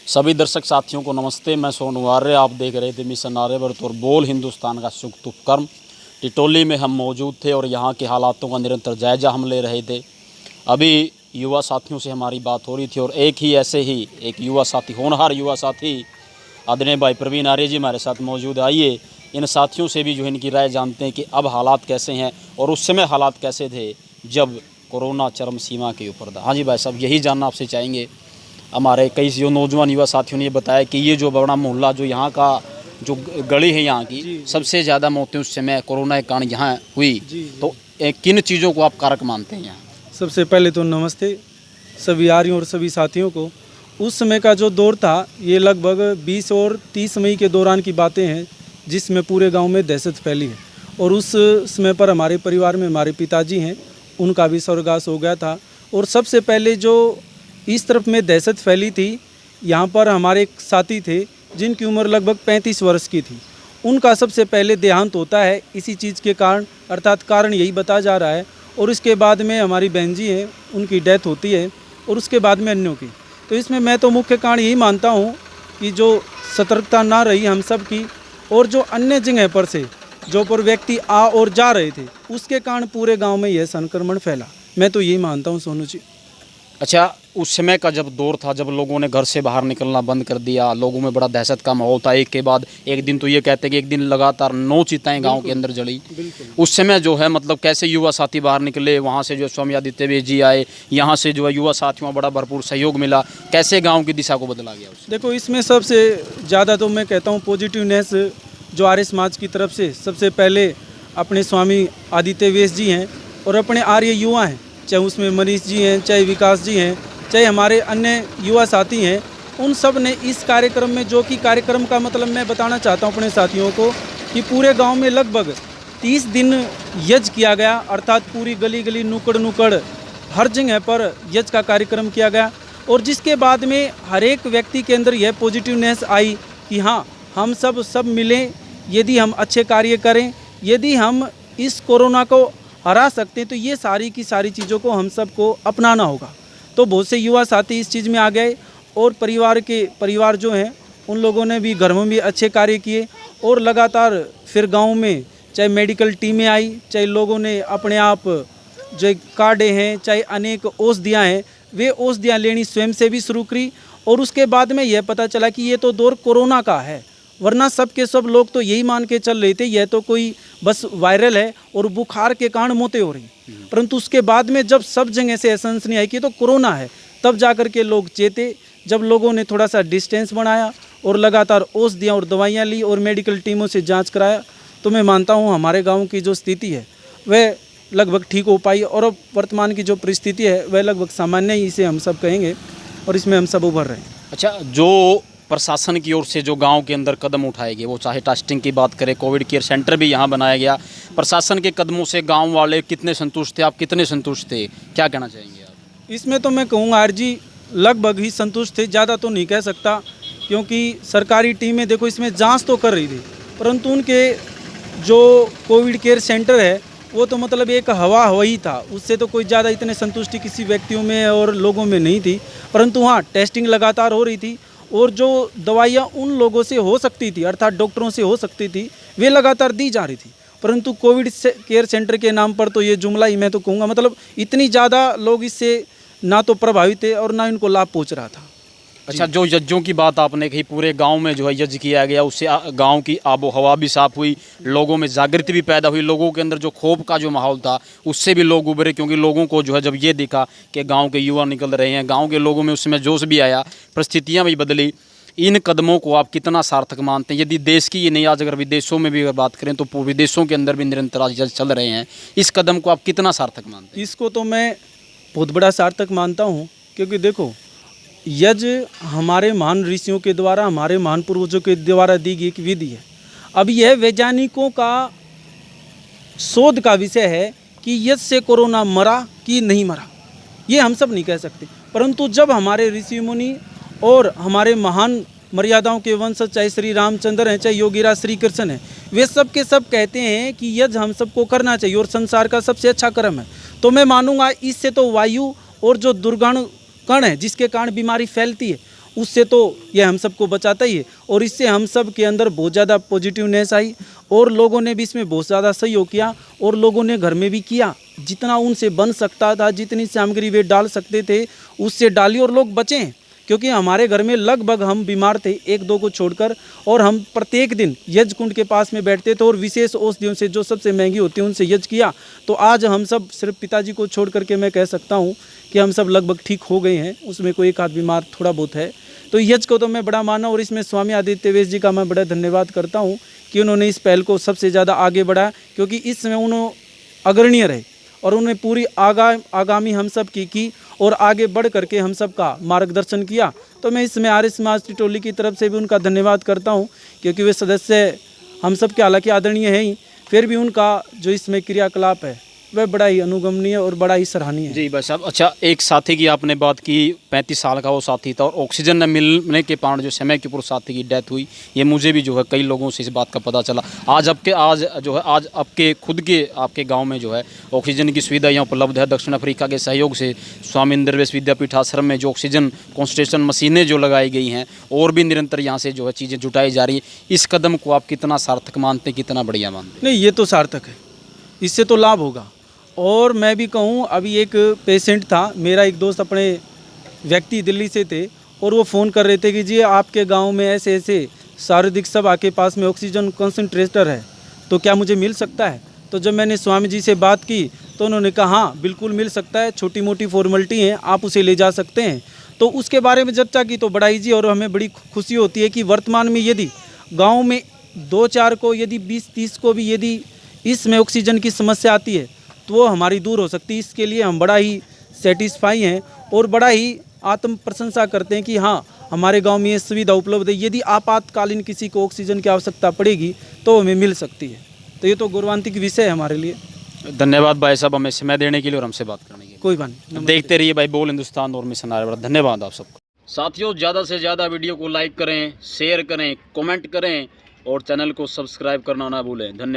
सभी दर्शक साथियों को नमस्ते। मैं सोनू आर्य, आप देख रहे थे मिशन आर्यवर्त और बोल हिंदुस्तान का सुख उपक्रम। टिटोली में हम मौजूद थे और यहाँ के हालातों का निरंतर जायजा हम ले रहे थे। अभी युवा साथियों से हमारी बात हो रही थी और एक युवा साथी, होनहार युवा साथी आदरणीय भाई प्रवीण आर्य जी हमारे साथ मौजूद। आइए इन साथियों से भी जो इनकी राय जानते हैं कि अब हालात कैसे हैं और उस समय हालात कैसे थे जब कोरोना चरम सीमा के ऊपर था। हाँ जी भाई साहब, यही जानना आपसे चाहेंगे। हमारे कई जो नौजवान युवा साथियों ने ये बताया कि ये जो बड़ा मोहल्ला, जो यहाँ का जो गली है यहाँ की, सबसे ज़्यादा मौतें उस समय कोरोना के कारण यहाँ हुई। तो किन चीज़ों को आप कारक मानते हैं यहाँ? सबसे पहले तो नमस्ते सभी आर्यों और सभी साथियों को। उस समय का जो दौर था ये लगभग 20 और 30 मई के दौरान की बातें हैं, जिसमें पूरे गांव में दहशत फैली है। और उस समय पर हमारे परिवार में हमारे पिताजी हैं, उनका भी स्वर्गवास हो गया था। और सबसे पहले जो इस तरफ में दहशत फैली थी, यहाँ पर हमारे एक साथी थे जिनकी उम्र लगभग 35 वर्ष की थी। उनका सबसे पहले देहांत होता है इसी चीज़ के कारण, अर्थात कारण यही बताया जा रहा है। और उसके बाद में हमारी बहन जी हैं, उनकी डेथ होती है और उसके बाद में अन्यों की। तो इसमें मैं तो मुख्य कारण यही मानता हूँ कि जो सतर्कता ना रही हम सब की, और जो अन्य जगह पर से जो पर व्यक्ति आ और जा रहे थे, उसके कारण पूरे गांव में यह संक्रमण फैला। मैं तो यही मानता हूँ सोनू जी। अच्छा, उस समय का जब दौर था, जब लोगों ने घर से बाहर निकलना बंद कर दिया, लोगों में बड़ा दहशत का माहौल था। एक के बाद एक दिन तो ये कहते हैं कि एक दिन लगातार 9 चिताएं गांव के अंदर जली। उस समय जो है मतलब कैसे युवा साथी बाहर निकले, वहाँ से जो स्वामी आदित्य जी आए, यहाँ से जो है युवा साथियों बड़ा भरपूर सहयोग मिला, कैसे गाँव की दिशा को बदला गया? देखो, इसमें सबसे ज़्यादा तो मैं कहता हूँ पॉजिटिवनेस जो आर्य समाज की तरफ से सबसे पहले अपने स्वामी आदित्य जी हैं और अपने आर्य युवा हैं, चाहे उसमें मनीष जी हैं, चाहे विकास जी हैं, चाहे हमारे अन्य युवा साथी हैं, उन सब ने इस कार्यक्रम में, जो कि कार्यक्रम का मतलब मैं बताना चाहता हूं अपने साथियों को कि पूरे गांव में लगभग 30 दिन यज्ञ किया गया। अर्थात पूरी गली गली, नुक्कड़ नुक्कड़, हर जगह पर यज्ञ का कार्यक्रम किया गया। और जिसके बाद में हर एक व्यक्ति के अंदर यह पॉजिटिवनेस आई कि हाँ, हम सब मिलें, यदि हम अच्छे कार्य करें, यदि हम इस कोरोना को हरा सकते हैं, तो ये सारी की सारी चीज़ों को हम सबको अपनाना होगा। तो बहुत से युवा साथी इस चीज़ में आ गए और परिवार जो हैं उन लोगों ने भी घरों में भी अच्छे कार्य किए। और लगातार फिर गांव में चाहे मेडिकल टीमें आई, चाहे लोगों ने अपने आप जो कार्डे हैं, चाहे अनेक औषधियाँ हैं, वे औषधियाँ लेनी स्वयं से भी शुरू करी। और उसके बाद में यह पता चला कि ये तो दौर कोरोना का है, वरना सब के सब लोग तो यही मान के चल रहे थे यह तो कोई बस वायरल है और बुखार के कारण मौतें हो रही। परंतु उसके बाद में जब सब जगह से एसेंस नहीं आई कि तो कोरोना है, तब जाकर के लोग चेते। जब लोगों ने थोड़ा सा डिस्टेंस बनाया और लगातार औषधियाँ और दवाइयाँ ली और मेडिकल टीमों से जांच कराया, तो मैं मानता हूँ हमारे गाँव की जो स्थिति है वह लगभग ठीक हो पाई। और अब वर्तमान की जो परिस्थिति है वह लगभग सामान्य ही इसे हम सब कहेंगे, और इसमें हम सब उभर रहे हैं। अच्छा, जो प्रशासन की ओर से जो गांव के अंदर कदम उठाए गए, वो चाहे टेस्टिंग की बात करें, कोविड केयर सेंटर भी यहां बनाया गया, प्रशासन के कदमों से गांव वाले कितने संतुष्ट थे? आप कितने संतुष्ट थे, क्या कहना चाहेंगे आप? इसमें तो मैं कहूँगा आर्य जी लगभग ही संतुष्ट थे, ज़्यादा तो नहीं कह सकता, क्योंकि सरकारी टीमें देखो इसमें जांच तो कर रही थी, परंतु उनके जो कोविड केयर सेंटर है वो तो मतलब एक हवा ही था, उससे तो कोई ज़्यादा इतने संतुष्टि किसी व्यक्तियों में और लोगों में नहीं थी। परंतु हाँ, टेस्टिंग लगातार हो रही थी और जो दवाइयाँ उन लोगों से हो सकती थी, अर्थात डॉक्टरों से हो सकती थी, वे लगातार दी जा रही थी। परंतु कोविड केयर सेंटर के नाम पर तो ये जुमला ही मैं तो कहूँगा, मतलब इतनी ज़्यादा लोग इससे ना तो प्रभावित थे और ना इनको लाभ पहुँच रहा था। अच्छा, जो यज्ञों की बात आपने कही, पूरे गांव में जो है यज्ञ किया गया, उससे गांव की आबो हवा भी साफ हुई, लोगों में जागृति भी पैदा हुई, लोगों के अंदर जो क्षोभ का जो माहौल था उससे भी लोग उभरे, क्योंकि लोगों को जो है जब ये दिखा कि गांव के युवा निकल रहे हैं, गांव के लोगों में उस समय जोश भी आया, परिस्थितियाँ भी बदली। इन कदमों को आप कितना सार्थक मानते हैं? यदि देश की ये नहीं, आज अगर विदेशों में भी अगर बात करें तो विदेशों के अंदर भी निरंतर आज यज्ञ चल रहे हैं, इस कदम को आप कितना सार्थक मानते हैं? इसको तो मैं बहुत बड़ा सार्थक मानता हूँ, क्योंकि देखो यज्ञ हमारे महान ऋषियों के द्वारा, हमारे महान पूर्वजों के द्वारा दी गई एक विधि है। अब यह वैज्ञानिकों का शोध का विषय है कि यज्ञ से कोरोना मरा कि नहीं मरा, ये हम सब नहीं कह सकते। परंतु जब हमारे ऋषि मुनि और हमारे महान मर्यादाओं के वंशज, चाहे श्री रामचंद्र हैं, चाहे योगीराज श्री कृष्ण हैं, वे सब के सब कहते हैं कि यज्ञ हम सबको करना चाहिए और संसार का सबसे अच्छा कर्म है, तो मैं मानूंगा इससे तो वायु और जो दुर्गण कण है जिसके कारण बीमारी फैलती है, उससे तो यह हम सबको बचाता ही है। और इससे हम सब के अंदर बहुत ज़्यादा पॉजिटिवनेस आई और लोगों ने भी इसमें बहुत ज़्यादा सहयोग किया और लोगों ने घर में भी किया, जितना उनसे बन सकता था, जितनी सामग्री वे डाल सकते थे उससे डाली और लोग बचें। क्योंकि हमारे घर में लगभग हम बीमार थे, एक दो को छोड़कर, और हम प्रत्येक दिन यज्ञ कुंड के पास में बैठते थे और विशेष औषधियों से जो सबसे महंगी होती है उनसे यज्ञ किया। तो आज हम सब सिर्फ पिताजी को छोड़ करके मैं कह सकता हूँ कि हम सब लगभग ठीक हो गए हैं, उसमें कोई एक आध बीमार थोड़ा बहुत है। तो यज्ञ को तो मैं बड़ा माना और इसमें स्वामी आदित्य वेश जी का मैं बड़ा धन्यवाद करता हूँ कि उन्होंने इस पहल को सबसे ज़्यादा आगे बढ़ाया, क्योंकि इस समय उन्होंने अग्रणीय रहे और उन्होंने पूरी आगामी हम सब की और आगे बढ़ करके हम सब का मार्गदर्शन किया। तो मैं इसमें आर्य समाज टिटोली की तरफ से भी उनका धन्यवाद करता हूँ, क्योंकि वे सदस्य हम सब के हालांकि आदरणीय हैं ही, फिर भी उनका जो इसमें क्रियाकलाप है वह बड़ा ही अनुगमनीय और बड़ा ही सराहनीय है। जी भाई साहब, अच्छा एक साथी की आपने बात की, 35 साल का वो साथी था और ऑक्सीजन न मिलने के कारण जो समय के पूर्व साथी की डेथ हुई, ये मुझे भी जो है कई लोगों से इस बात का पता चला। आज आपके खुद के आपके गांव में जो है ऑक्सीजन की सुविधा यहाँ उपलब्ध है। दक्षिण अफ्रीका के सहयोग से स्वामी इंद्रवेश विद्यापीठ आश्रम में जो ऑक्सीजन कॉन्सन्ट्रेशन मशीनें जो लगाई गई हैं और भी निरंतर यहाँ से जो है चीज़ें जुटाई जा रही हैं, इस कदम को आप कितना सार्थक मानते हैं, कितना बढ़िया मानते हैं? नहीं, ये तो सार्थक है, इससे तो लाभ होगा। और मैं भी कहूँ, अभी एक पेशेंट था, मेरा एक दोस्त अपने व्यक्ति दिल्ली से थे और वो फ़ोन कर रहे थे कि जी आपके गांव में ऐसे ऐसे शारीरिक सभा के पास में ऑक्सीजन कंसंट्रेटर है, तो क्या मुझे मिल सकता है? तो जब मैंने स्वामी जी से बात की तो उन्होंने कहा हाँ बिल्कुल मिल सकता है, छोटी मोटी फॉर्मेलिटी हैं, आप उसे ले जा सकते हैं। तो उसके बारे में चर्चा की तो बड़ा ईजी, और हमें बड़ी खुशी होती है कि वर्तमान में यदि गाँव में 2-4 को, यदि 20-30 को भी यदि इसमें ऑक्सीजन की समस्या आती है तो वो हमारी दूर हो सकती है। इसके लिए हम बड़ा ही सेटिस्फाई हैं और बड़ा ही आत्म प्रशंसा करते हैं कि हाँ हमारे गांव में ये सुविधा उपलब्ध है। यदि आपातकालीन किसी को ऑक्सीजन की आवश्यकता पड़ेगी तो हमें मिल सकती है। तो ये तो गौरवान्वित विषय है हमारे लिए। धन्यवाद भाई साहब हमें समय देने के लिए और हमसे बात करने के लिए। कोई बात नहीं, देखते रहिए भाई बोल हिंदुस्तान और मिशन आर्यभट्ट। धन्यवाद आप सबको। साथियों, ज़्यादा से ज़्यादा वीडियो को लाइक करें, शेयर करें, कमेंट करें और चैनल को सब्सक्राइब करना ना भूलें। धन्यवाद।